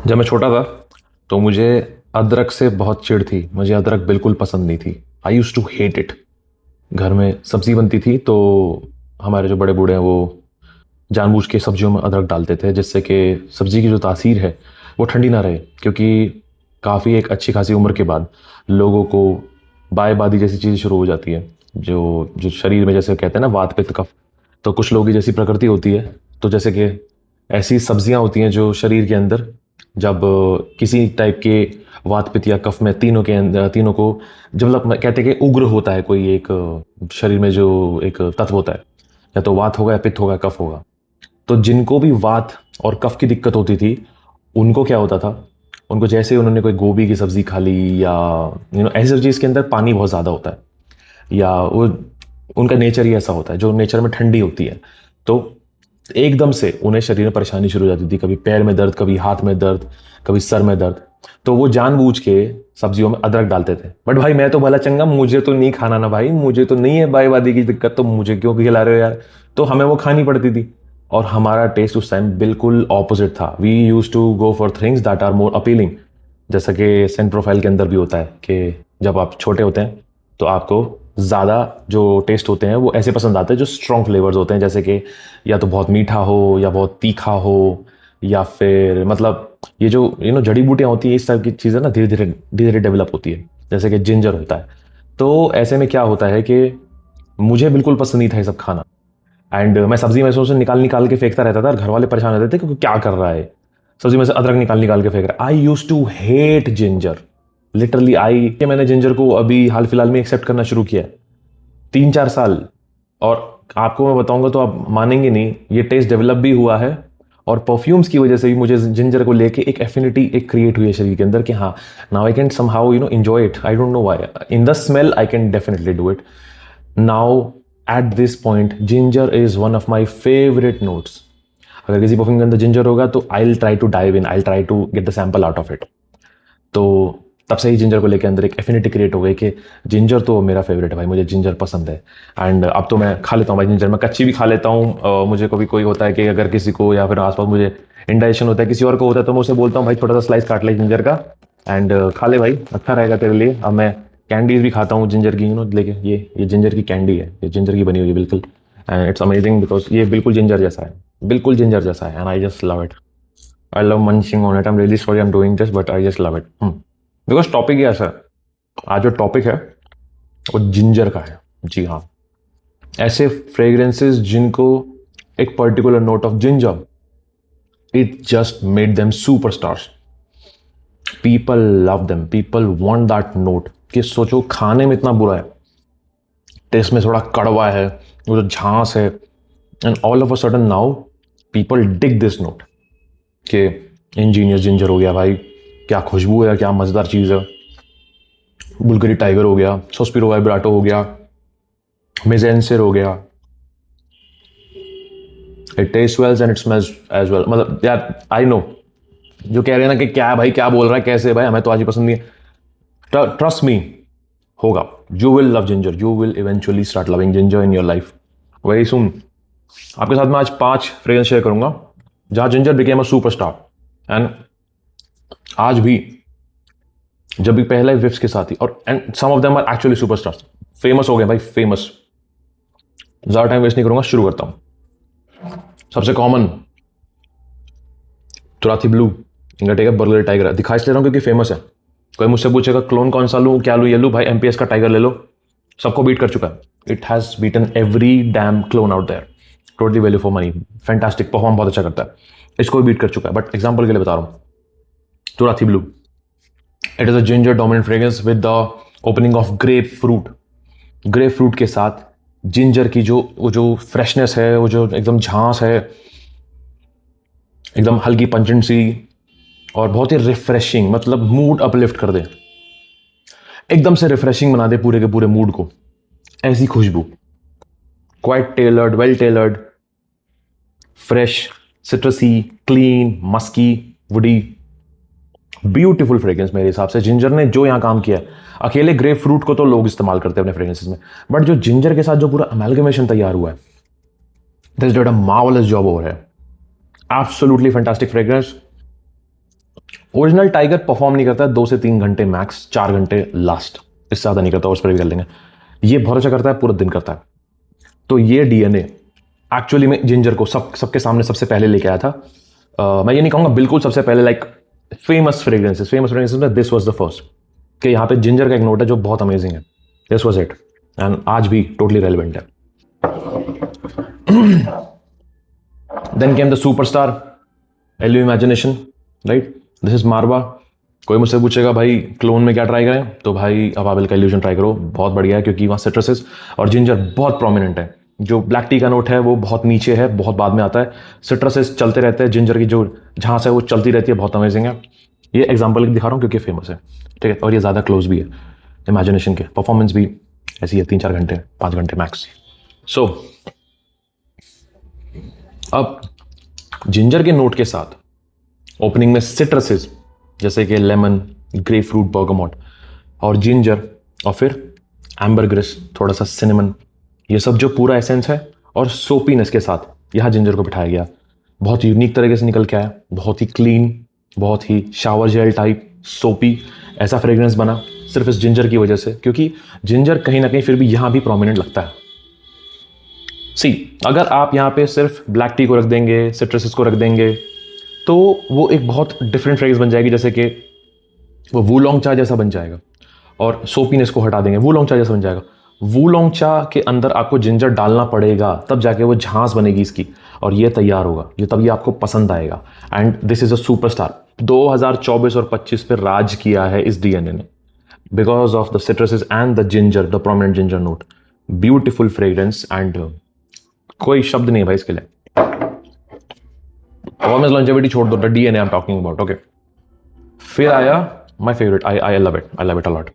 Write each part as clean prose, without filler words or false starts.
जब मैं छोटा था तो मुझे अदरक से बहुत चिढ़ थी। मुझे अदरक बिल्कुल पसंद नहीं थी। आई यूज टू हेट इट। घर में सब्जी बनती थी तो हमारे जो बड़े बूढ़े हैं वो जानबूझ के सब्जियों में अदरक डालते थे, जिससे कि सब्जी की जो तासीर है वो ठंडी ना रहे। क्योंकि काफ़ी एक अच्छी खासी उम्र के बाद लोगों को बाय बादी जैसी चीज़ शुरू हो जाती है, जो जो शरीर में, जैसे कहते हैं ना, वात पित्त कफ। तो कुछ लोगों की जैसी प्रकृति होती है। तो जैसे कि ऐसी सब्जियां होती हैं जो शरीर के अंदर जब किसी टाइप के वात पित्त या कफ में, तीनों के अंदर, तीनों को जब मतलब कहते हैं कि उग्र होता है कोई एक शरीर में जो एक तत्व होता है, या तो वात होगा या पित्त होगा, कफ होगा। तो जिनको भी वात और कफ की दिक्कत होती थी, उनको क्या होता था, उनको जैसे ही उन्होंने कोई गोभी की सब्जी खा ली या ऐसी सब्जी जिसके अंदर पानी बहुत ज़्यादा होता है, या वो उनका नेचर ही ऐसा होता है जो नेचर में ठंडी होती है, तो एकदम से उन्हें शरीर में परेशानी शुरू हो जाती थी। कभी पैर में दर्द, कभी हाथ में दर्द, कभी सर में दर्द। तो वो जानबूझ के सब्जियों में अदरक डालते थे। बट भाई मैं तो भला चंगा, मुझे तो नहीं खाना ना भाई, मुझे तो नहीं है बाईवादी की दिक्कत, तो मुझे क्यों खिला रहे हो यार। तो हमें वो खानी पड़ती थी। और हमारा टेस्ट उस टाइम बिल्कुल ऑपोजिट था। We use to go for things that are more appealing. जैसा कि सेंट प्रोफाइल के अंदर भी होता है कि जब आप छोटे होते हैं तो आपको ज़्यादा जो टेस्ट होते हैं वो ऐसे पसंद आते हैं जो स्ट्रॉन्ग फ्लेवर्स होते हैं, जैसे कि या तो बहुत मीठा हो या बहुत तीखा हो, या फिर मतलब ये जो जड़ी बूटियाँ होती है, इस टाइप की चीज़ें ना धीरे धीरे धीरे धीरे डेवलप होती है, जैसे कि जिंजर होता है। तो ऐसे में क्या होता है कि मुझे बिल्कुल पसंद नहीं था ये सब खाना। एंड मैं सब्जी में से उसे निकाल निकाल के फेंकता रहता था, और घर वाले परेशान रहते थे क्योंकि क्या कर रहा है, सब्जी में से अदरक निकाल निकाल के फेंक रहा है। I used to hate ginger. Literally I कि मैंने जिंजर को अभी हाल फिलहाल में एक्सेप्ट करना शुरू किया है, 3-4 साल। और आपको मैं बताऊंगा तो आप मानेंगे नहीं, ये टेस्ट डेवलप भी हुआ है। और परफ्यूम्स की वजह से भी मुझे जिंजर को लेके एक एफिनिटी एक क्रिएट हुई है शरीर के अंदर कि हाँ, now I can somehow enjoy it. I don't know why, in the smell I can definitely do it now. At this point ginger is one of my favourite notes. अगर किसी परफ्यूम के अंदर जिंजर होगा तो I will try to dive in, I will try to get the sample out of it. तो तब से ही ginger को लेकर अंदर एक एफिनिटी क्रिएट हो गई कि जिंजर तो मेरा फेवरेट है भाई, मुझे जिंजर पसंद है। एंड अब तो मैं खा लेता हूँ भाई जिंजर, मैं कच्ची भी खा लेता हूँ। मुझे कभी कोई होता है कि अगर किसी को या फिर आसपास मुझे इंडाइजेशन होता है, किसी और को होता है, तो मैं उसे बोलता हूँ भाई थोड़ा सा स्लाइस काट ले जिंजर का, एंड खा ले भाई, अच्छा रहेगा तेरे लिए। अब मैं कैंडीज भी खाता हूँ जिंजर की, लेके ये जिंजर की कैंडी है, ये जिंजर की बनी हुई है बिल्कुल। एंड इट्स अमेजिंग बिकॉज ये बिल्कुल जिंजर जैसा है, बिल्कुल जिंजर जैसा है, and I just love it. I love munching on it. I am really sorry I am doing this, but I just love it. Because topic ही ऐसा है। आज जो टॉपिक है वो जिंजर का है। जी हाँ, ऐसे फ्रेग्रेंसेस जिनको एक particular note of ginger, it just made them superstars. People love them, people want that note. कि सोचो खाने में इतना बुरा है, टेस्ट में थोड़ा कड़वा है, वो जो झांस है, and all of a sudden now people dig this note कि इंजीनियर जिंजर हो गया भाई, क्या खुशबू है, क्या मजेदार चीज है। बुल्गरी टाइगर हो गया, सोस्पिरो वाइब्राटो हो गया, मिजेंसर हो गया। It taste well and it smells as well. मतलब यार आई नो जो कह रहे हैं ना कि क्या है भाई, क्या बोल रहा है, कैसे भाई, हमें तो आज ही पसंद नहीं है। ट्रस्ट मी, होगा। You will love ginger, you will eventually start loving ginger in your life very soon. आपके साथ मैं आज 5 फ्रेग्रेंस शेयर करूंगा जहां ginger became a superstar. And आज भी, जब भी पहले विफ्स के साथ ही, और and some of them are actually superstars, famous हो गए भाई, फेमस। ज्यादा टाइम वेस्ट नहीं करूंगा, शुरू करता हूं। सबसे कॉमन तुराथी ब्लू, इंगटेगा बर्गर टाइगर। दिखा इसलिए रहा हूं क्योंकि फेमस है। कोई मुझसे पूछेगा क्लोन कौन सा लूं, क्या लूं, ये लूं, भाई एमपीएस का टाइगर ले लो, सबको बीट कर चुका है। It has beaten every damn clone out there. Totally value for money, fantastic, perform बहुत अच्छा करता है, इसको भी बीट कर चुका है। बट एग्जाम्पल के लिए बता रहा हूं, Turathi Blue, it is a ginger dominant fragrance with the opening of grapefruit. Grapefruit के साथ जिंजर की वो जो फ्रेशनेस है, वो जो एकदम झांस है, एकदम हल्की पंचेंसी, और बहुत ही रिफ्रेशिंग, मतलब मूड अपलिफ्ट कर दे, एकदम से रिफ्रेशिंग बना दे पूरे के पूरे मूड को। ऐसी खुशबू, quite tailored, well tailored, fresh, citrusy, clean, musky, woody, beautiful fragrance मेरे हिसाब से। जिंजर ने जो यहां काम किया है, अकेले ग्रेप फ्रूट को तो लोग इस्तेमाल करते हैं अपने फ्रेग्रेंसेस में, बट जो जिंजर के साथ जो पूरा अमेलगमेशन तैयार हुआ है, this did a marvellous job over है। Absolutely fantastic fragrance. Original tiger perform नहीं करता है 2 से 3 घंटे मैक्स, 4 घंटे लास्ट, इससे ज़्यादा नहीं करता, और स्प्रे भी कर लेंगे। ये बहुत अच्छा करता है, पूरा दिन करता है। तो ये डीएनए एक्चुअली में जिंजर को सबके सामने सबसे पहले लेके आया था। मैं ये नहीं कहूँगा बिल्कुल सबसे पहले, लाइक फेमस फ्रेग्रेंसेस में दिस वॉज द फर्स्ट, कि यहाँ पे जिंजर का एक नोट है जो बहुत अमेजिंग है। दिस वॉज इट, एंड आज भी टोटली रेलिवेंट है। Then came the superstar LU imagination, right. This is Marwa. कोई मुझसे पूछेगा भाई क्लोन में क्या ट्राई करें, तो भाई अबाबिल का इल्यूजन ट्राई करो, बहुत बढ़िया है, क्योंकि वहाँ सिट्रसेस और जिंजर बहुत प्रोमिनेंट है। जो ब्लैक टी का नोट है वो बहुत नीचे है, बहुत बाद में आता है। सिट्रसेस चलते रहते हैं, जिंजर की जो झांस है वो चलती रहती है, बहुत अमेजिंग है। ये एग्जाम्पल दिखा रहा हूँ क्योंकि फेमस है, ठीक है, और ये ज़्यादा क्लोज भी है इमेजिनेशन के। परफॉर्मेंस भी ऐसी है, 3-4 घंटे 5 घंटे मैक्स। सो अब जिंजर के नोट के साथ ओपनिंग में सिट्रसेस जैसे कि लेमन, ग्रेप फ्रूट, बर्गमोट और जिंजर, और फिर एम्बरग्रिस, थोड़ा सा सिनेमन, ये सब जो पूरा एसेंस है, और सोपीनेस के साथ यहाँ जिंजर को बिठाया गया। बहुत यूनिक तरीके से निकल के आया, बहुत ही क्लीन, बहुत ही शावर जेल टाइप सोपी ऐसा फ्रेग्रेंस बना सिर्फ इस जिंजर की वजह से, क्योंकि जिंजर कहीं ना कहीं फिर भी यहाँ भी प्रोमिनेंट लगता है। अगर आप यहाँ पे सिर्फ ब्लैक टी को रख देंगे, सिट्रसेस को रख देंगे, तो वो एक बहुत डिफरेंट फ्रेग्रेंस बन जाएगी, जैसे कि वो वूलोंग चा जैसा बन जाएगा। और सोपीनेस को हटा देंगे, वूलोंग चा जैसा बन जाएगा। वूलोंग चा के अंदर आपको जिंजर डालना पड़ेगा, तब जाके वो झांस बनेगी इसकी, और ये तैयार होगा, ये तब ये आपको पसंद आएगा। And this is a superstar. 2024 और 25 पे राज किया है इस डीएनए ने, because of the citruses and the ginger, the prominent ginger note. Beautiful fragrance, and कोई शब्द नहीं है भाई इसके लिए। परफॉर्मेंस लॉन्जेविटी छोड़ दो, the DNA I am talking about, okay. फिर आया my favourite, I love it a lot.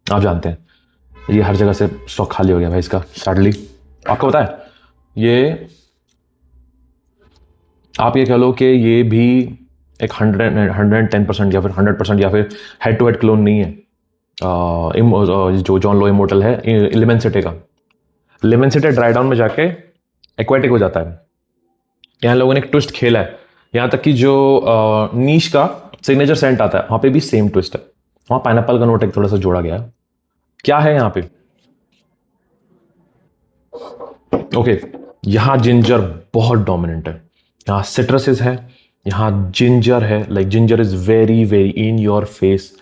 आप जानते हैं ये हर जगह से स्टॉक खाली हो गया भाई इसका, सैडली। आपको पता है ये, आप ये कह लो कि ये भी एक 110% या फिर 100% या फिर हेड टू हेड क्लोन नहीं है। जो जॉन लो इमोर्टल है लेमनसिटे का, लेमनसिटे ड्राई डाउन में जाके एक्वेटिक हो जाता है। यहाँ लोगों ने एक ट्विस्ट खेला है, यहाँ तक कि जो नीश का सिग्नेचर सेंट आता है वहाँ पे भी सेम ट्विस्ट है। वहाँ पाइनएप्पल का नोट एक थोड़ा सा जोड़ा गया है। क्या है यहाँ पे, ओके, यहाँ जिंजर बहुत डोमिनेंट है, यहाँ सिट्रसेस है, यहाँ जिंजर है, like ginger is very very in your face,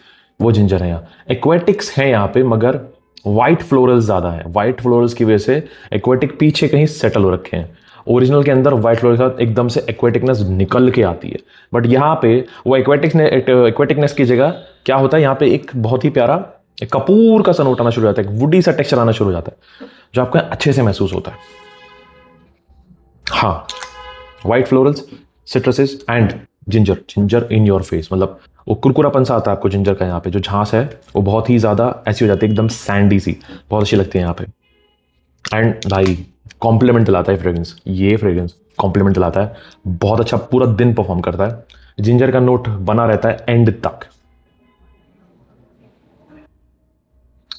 वो जिंजर है। यहाँ एक्वेटिक्स है यहाँ पे, मगर वाइट फ्लोरल्स ज्यादा है। वाइट फ्लोरल्स की वजह से एक्वेटिक पीछे कहीं सेटल हो रखे हैं। ओरिजिनल के अंदर व्हाइट फ्लोर के साथ एकदम से एक्वेटिकनेस निकल के आती है, बट यहाँ पे वो एक्वेटिकनेस की जगह क्या होता है, यहाँ पे एक बहुत ही प्यारा एक कपूर का सा नोट आना शुरू हो जाता है, एक वुडी सा टेक्सचर आना शुरू हो जाता है, जो आपको अच्छे से महसूस होता है। हाँ, white florals, citruses and ginger in your face, मतलब वो कुरकुरापन सा आता है आपको जिंजर का। यहाँ पे जो झांस है वो बहुत ही ज्यादा ऐसी हो जाती है, एकदम सैंडी सी, बहुत अच्छी लगती है यहाँ पे। एंड भाई कॉम्प्लीमेंट दिलाता है फ्रेग्रेंस, ये फ्रेग्रेंस कॉम्प्लीमेंट दिलाता है, बहुत अच्छा, पूरा दिन परफॉर्म करता है। जिंजर का नोट बना रहता है एंड तक,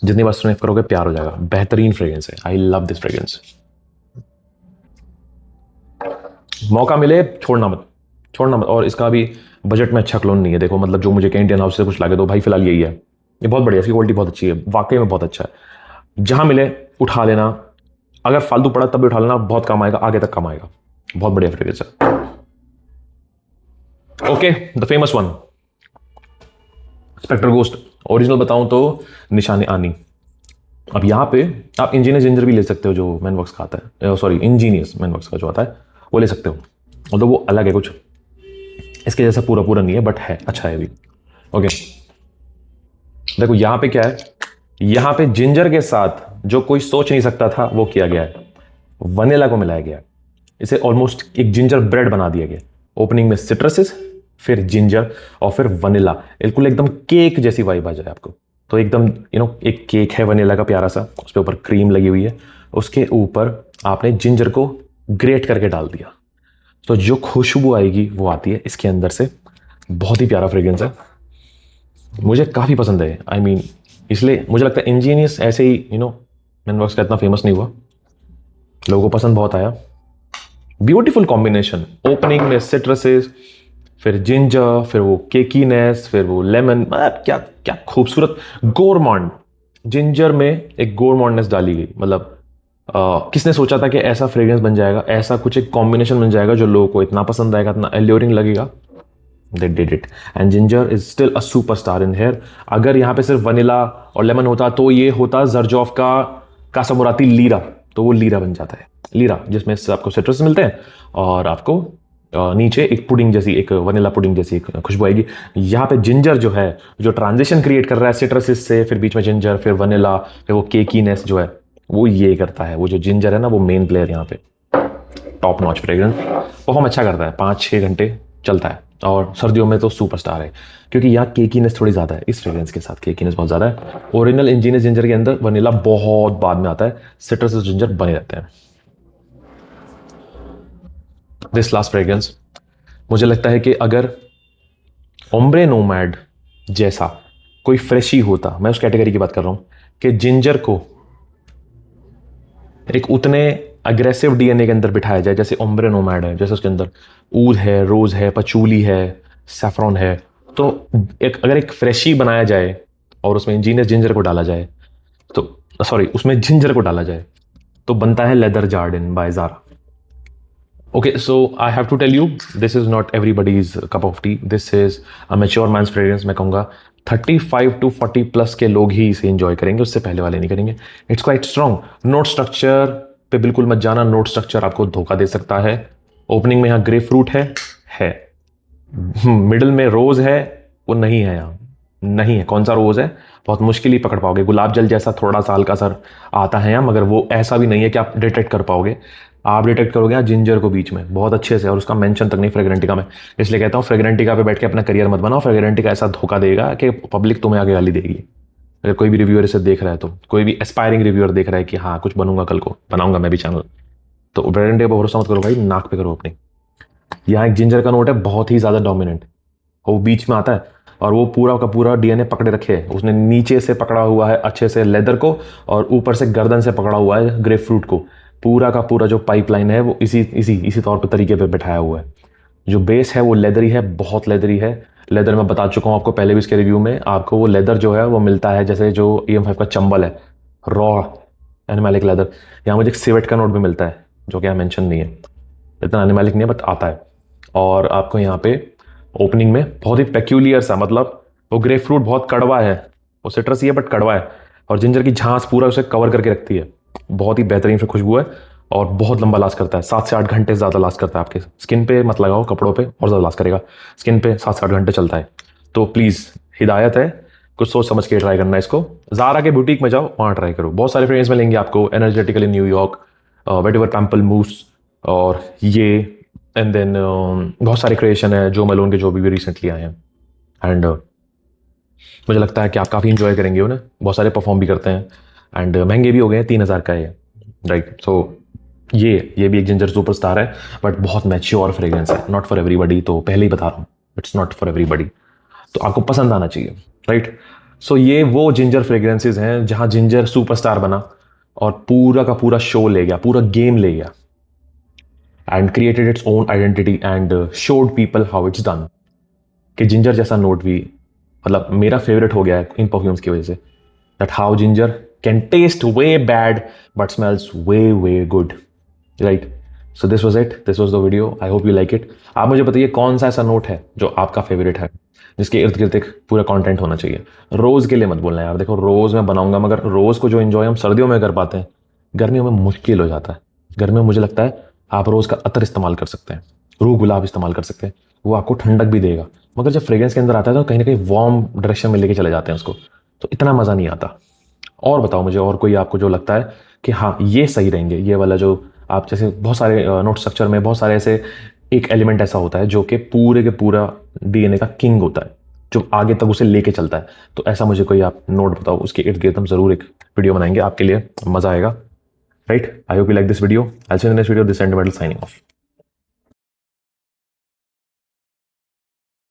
जितनी बार स्निफ करोगे प्यार हो जाएगा। बेहतरीन फ्रेग्रेंस है, आई लव दिस फ्रेग्रेंस। मौका मिले छोड़ना मत। और इसका भी बजट में अच्छा क्लोन नहीं है, देखो, मतलब जो मुझे कहीं इंडियन हाउस से कुछ लागे तो भाई फिलहाल यही है। ये बहुत बढ़िया, इसकी क्वालिटी बहुत अच्छी है, वाकई में बहुत अच्छा है। जहां मिले उठा लेना, अगर फालतू पड़ा तब भी उठा लेना, बहुत काम आएगा, आगे तक काम आएगा। बहुत बढ़िया फ्रेग्रेंस है। Okay, the famous one Spectre Ghost. Original बताऊं तो निशाने आनी। अब यहाँ पे आप इंजीनियस जिंजर भी ले सकते हो जो मैनवर्क्स का आता है, सॉरी इंजीनियस मैनवर्क्स का जो आता है वो ले सकते हो, और तो वो अलग है, कुछ इसके जैसा पूरा नहीं है, बट है अच्छा है भी। ओके, देखो यहाँ पे क्या है, यहाँ पे जिंजर के साथ जो कोई सोच नहीं सकता था वो किया गया है, वनीला को मिलाया गया है। इसे ऑलमोस्ट एक जिंजर ब्रेड बना दिया गया। ओपनिंग में सिट्रसेस, फिर जिंजर, और फिर वनीला, बिल्कुल एकदम केक जैसी वाइब आ जाए आपको। तो एकदम एक केक है वनीला का प्यारा सा, उसके ऊपर क्रीम लगी हुई है, उसके ऊपर आपने जिंजर को ग्रेट करके डाल दिया, तो जो खुशबू आएगी वो आती है इसके अंदर से। बहुत ही प्यारा फ्रेग्रेंस है, मुझे काफ़ी पसंद है। आई मीन इसलिए मुझे लगता है इंजीनियस ऐसे ही मैनवर्क्स का इतना फेमस नहीं हुआ, लोगों को पसंद बहुत आया। ब्यूटीफुल कॉम्बिनेशन, ओपनिंग में सिट्रसेस, फिर जिंजर, फिर वो केकीनेस, फिर वो लेमन, मतलब क्या क्या खूबसूरत गोरमांड। जिंजर में एक गोरमांडनेस डाली गई, मतलब किसने सोचा था कि ऐसा फ्रेग्रेंस बन जाएगा, ऐसा कुछ एक कॉम्बिनेशन बन जाएगा जो लोगों को इतना पसंद आएगा, इतना एल्योरिंग लगेगा। They did it. And ginger is still a superstar in here. अगर यहाँ पे सिर्फ वनीला और लेमन होता तो ये होता जर्जॉफ का कासामुराती लीरा, तो वो लीरा बन जाता है। लीरा जिसमें से आपको सिट्रस मिलते हैं और आपको नीचे एक पुडिंग जैसी, एक वनीला पुडिंग जैसी एक खुशबू आएगी। यहाँ पे जिंजर जो है, जो ट्रांजिशन क्रिएट कर रहा है सिट्रसिस से, फिर बीच में जिंजर, फिर वनीला, फिर वो केकीनेस जो है वो ये करता है। वो जो जिंजर है ना, वो मेन प्लेयर यहाँ पे। टॉप नॉच फ्रेग्रेंस, परफॉर्म अच्छा करता है, 5-6 घंटे चलता है। और सर्दियों में तो सुपरस्टार है, क्योंकि यहाँ केकीनेस थोड़ी ज़्यादा है इस फ्रेग्रेंस के साथ, केकीनेस बहुत ज़्यादा है। ओरिजिनल इंजीनियस जिंजर के अंदर वनीला बहुत बाद में आता है, सिट्रस जिंजर बने रहते हैं। दिस लास्ट फ्रेग्रेंस, मुझे लगता है कि अगर ओम्ब्रे नोमैड जैसा कोई फ्रेशी होता, मैं उस कैटेगरी की बात कर रहा हूँ, कि जिंजर को एक उतने अग्रेसिव डीएनए के अंदर बिठाया जाए जैसे ओम्ब्रे नोमैड है, जैसे उसके अंदर ऊद है, रोज है, पचूली है, सैफरॉन है, तो अगर एक फ्रेशी बनाया जाए और उसमें इंजीनियस जिंजर को डाला जाए, तो सॉरी, उसमें जिंजर को डाला जाए, तो बनता है Leather Jardin by Zara. Okay, so I have to tell you, this is not everybody's cup of tea. This is a mature man's fragrance. मैं कहूँगा 35 to 40 प्लस के लोग ही इसे एंजॉय करेंगे, उससे पहले वाले नहीं करेंगे। It's quite strong. Note structure पे बिल्कुल मत जाना, नोट स्ट्रक्चर आपको धोखा दे सकता है। ओपनिंग में यहाँ ग्रेप फ्रूट है। मिडिल में रोज है, वो नहीं है यहाँ, नहीं है। कौन सा रोज है, बहुत मुश्किल ही पकड़ पाओगे। गुलाब जल जैसा थोड़ा सा हल्का सर आता है यहाँ, मगर वो ऐसा भी नहीं है कि आप डिटेक्ट कर पाओगे। आप डिटेक्ट करोगे यहाँ जिंजर को बीच में बहुत अच्छे से, और उसका मेंशन तक नहीं फ्रेग्रेंटिका में। इसलिए कहता हूँ फ्रेग्रेंटिका पे बैठ के अपना करियर मत बनाओ। फ्रेग्रेंटिका ऐसा धोखा देगा कि पब्लिक तुम्हें आगे गाली देगी। अगर कोई भी रिव्यूअर इसे देख रहा है, तो कोई भी एस्पायरिंग रिव्यूअर देख रहा है कि हाँ कुछ बनूंगा, कल को बनाऊंगा मैं भी चैनल, तो फ्रेग्रेंटिका पर भरोसा मत करो भाई, नाक पे करो अपनी। यहाँ एक जिंजर का नोट है बहुत ही ज़्यादा डोमिनेंट, वो बीच में आता है और वो पूरा का पूरा डीएनए पकड़े रखे है उसने। नीचे से पकड़ा हुआ है अच्छे से लेदर को, और ऊपर से गर्दन से पकड़ा हुआ है ग्रेप फ्रूट को। पूरा का पूरा जो पाइपलाइन है वो इसी तौर पर तरीके पे बैठाया हुआ है। जो बेस है वो लेदरी है, बहुत लेदरी है। लेदर मैं बता चुका हूँ आपको पहले भी इसके रिव्यू में। आपको वो लेदर जो है वो मिलता है जैसे जो EM5 का चंबल है, रॉ एनिमैलिक लेदर। यहाँ मुझे एक सिवेट का नोट भी मिलता है जो कि यहाँ मेंशन नहीं है, इतना एनिमैलिक नहीं है बट आता है। और आपको यहाँ पे ओपनिंग में बहुत ही पेक्यूलियर सा, मतलब वो ग्रेप फ्रूट बहुत कड़वा है, वो सिट्रस ही है बट कड़वा है, और जिंजर की झांस पूरा उसे कवर करके रखती है। बहुत ही बेहतरीन से खुशबू है और बहुत लंबा लास्ट करता है, 7 से 8 घंटे ज़्यादा लास्ट करता है। आपके स्किन पे मत लगाओ, कपड़ों पे और ज़्यादा लास्ट करेगा, स्किन पे 7 से 8 घंटे चलता है। तो प्लीज़ हिदायत है, कुछ सोच समझ के ट्राई करना इसको। ज़ारा के बुटीक में जाओ, वहाँ ट्राई करो, बहुत सारे फ्रेग्रेंस मिलेंगे आपको। एनर्जेटिकली न्यूयॉर्क, वेटिवर पैम्पल मूस, और ये एंड देन बहुत सारे क्रिएशन है जो मेलोन के जो भी रिसेंटली आए हैं। एंड मुझे लगता है कि आप काफ़ी इंजॉय करेंगे उन्हें, बहुत सारे परफॉर्म भी करते हैं एंड महंगे भी हो गए हैं, 3000 का है राइट। सो ये भी एक जिंजर सुपरस्टार है, बट बहुत मैच्योर फ्रेग्रेंस है, नॉट फॉर एवरीबडी। तो पहले ही बता रहा हूँ, इट्स नॉट फॉर एवरीबडी, तो आपको पसंद आना चाहिए राइट। सो ये वो जिंजर फ्रेग्रेंसेज हैं जहाँ जिंजर सुपरस्टार बना और पूरा का पूरा शो ले गया, पूरा गेम ले गया, and created its own identity and showed people how it's done. कि जिंजर जैसा नोट भी, मतलब मेरा फेवरेट हो गया है इन परफ्यूम्स की वजह से, that how ginger can taste way bad but smells way good right. So this was it, this was the video, I hope you like it. आप मुझे बताइए कौन सा ऐसा नोट है जो आपका फेवरेट है, जिसके इर्द गिर्द एक पूरा कंटेंट होना चाहिए। रोज के लिए मत बोलना यार, देखो रोज मैं बनाऊंगा, मगर रोज को जो एंजॉय हम सर्दियों में कर पाते हैं, गर्मियों में मुश्किल हो जाता है। गर्मियों में मुझे लगता है आप रोज का अतर इस्तेमाल कर सकते हैं, रूह गुलाब इस्तेमाल कर सकते हैं, वो आपको ठंडक भी देगा। मगर जब फ्रेग्रेंस के अंदर आता है तो कहीं ना कहीं वार्म डायरेक्शन में लेके चले जाते हैं उसको, तो इतना मज़ा नहीं आता। और बताओ मुझे और कोई आपको जो लगता है कि हाँ ये सही रहेंगे, ये वाला जो आप जैसे बहुत सारे नोट स्ट्रक्चर में बहुत सारे ऐसे एक एलिमेंट ऐसा होता है जो कि पूरे के पूरा डीएनए का किंग होता है, जो आगे तक उसे लेके चलता है। तो ऐसा मुझे कोई आप नोट बताओ, उसके इर्द गिर्द हम जरूर एक वीडियो बनाएंगे आपके लिए, मज़ा आएगा right. I hope you like this video. I see in next video, this and metal signing of.